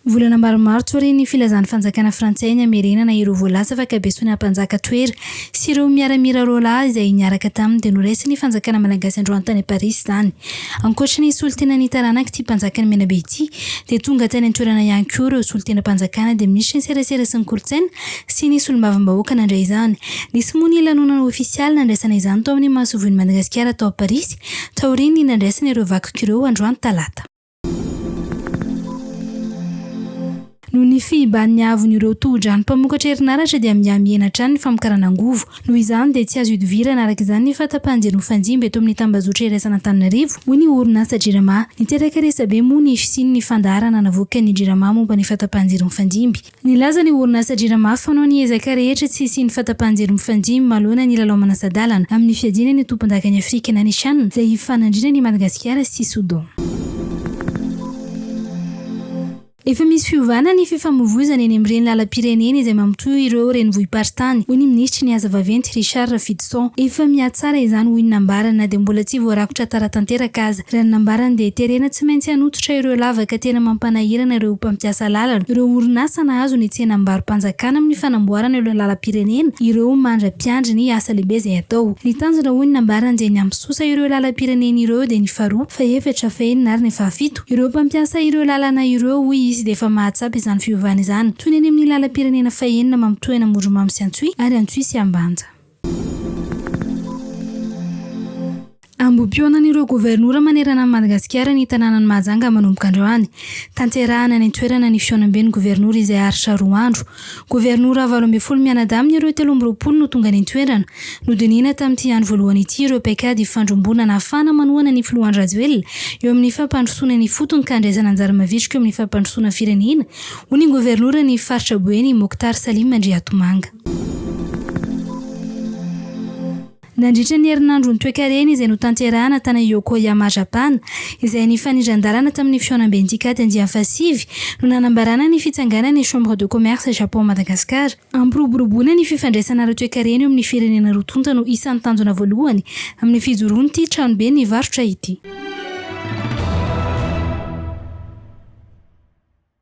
Volana maromaro tsoriny filazan'ny fanjakana frantsay ny amerina na ireo voalaza fa kabeso ny Ampanjaka Toera sy ireo miaramira rola izay niaraka taminy dia noraisiny fanjakana malagasy androany tany Parisy zany. Ankoatra ny solitena ny taranaka ty mpanjakany menabe ity dia tonga tany an-toerana ihany koa ireo solitena mpanjakana dia misy ny serasera sy ny kolontsaina sy ny solombavambahoaka nandray izany. Nisy moa ny lanonana ofisialy nandraisana izany tao amin'ny mahasovoan'i Madagasikara tao Parisy taoriny nandraisana ireo vakiko androany talata. Noho ny fihiban'ny avon'ireo tohodrano mpamokatra herinaratra dia miamiena hatrany ny famokarana angovo. Noho izany dia tsy azo idivirana araka izany ny fahatapahan-jiro mifanjimby eto amin'ny tambazotra iraisan'Antananarivo hoy ny orinasa jirama. Niteraka resabe moa ny fisiny ny fandaharana navoaka ny jirama momba ny fahatapahan-jiro mifanjimby. Nilaza ny orinasa jirama fa manao ny ezaka rehetra tsy hisian'ny fahatapahan-jiro mifanjimby manoloana ny lalao manasadalana amin'ny fiadiana ny tompon-daka ny Afrika na ny Sianina izay hifanandrina ny Madagasikara sy Sudan. Efa misy fiovana ny FIFAMOIVOIZANA eny amin'ny lalam-pirenena izay mampitohy ireo renivohi-paritany hoy ny minisitry ny asa vaventy efa mihatsara izany hoy ny nambarana dia mbola tsy voarakotra tara-tanteraka aza. Raha ny nambarana dia terena tsy maintsy hanototra ireo lavaka tena mampanahirana ireo mpampiasa lalana. Ireo orinasa nahazo ny tsenam-baro-panjakana amin'ny fanamboarana ireo lalam-pirenena ireo mandra-piandry ny asa lehibe izay atao. Ny tanjona hoy ny nambarana dia ny ampisosa ireo lalam-pirenena ireo dia ny faharoa, faefatra, fahenina ary ny fahafito ireo mpampiasa ireo lalana ireo hoy izy dia efa mahatsapy izany fiovana izany. Toy ny amin'ny lalam-pirenena fahenina mampitohy na Mandray sy Antsohy ary Antsohy sy Ambanja. Ambom-pionan'ireo gouvernoura manerana amin'ny Madagasikara ny tanànan'ny MAHAJANGA manomboka androany. Tanterahana ny toerana ny fihaonamben'ny gouvernoura izay aritra 2 andro. Gouvernoura 20 mianadahy ireo 13 no tonga ny toerana. Nodinina tamin'ity andro voalohany ity ireo paikady ifandrombona nafana manoana ny filohan'ny Rajoelina eo amin'ny fampandrosoana ny fotony ka andraisana anjara mavitrika eo amin'ny fampandrosoana firenena hoy ny gouvernoura ny faritra Boeny Mokhtar Salim Mandray. Nandritra ny herinandro ny TOE-KARENA izay notanterahana tany Yokohama Japana izay nifanindran-dalana tamin'ny fihaonamben'ny tikady andiany fasivy no nanambarana ny fitsanganana ny chambre de commerce Japon Madagasikara. Ampiroboroboana ny fifandraisana ara TOE-KARENA eo amin'ny firenena roa tonta no isan'ny tanjona voalohany amin'ny fijoroan'ity tranoben'ny varotra ity.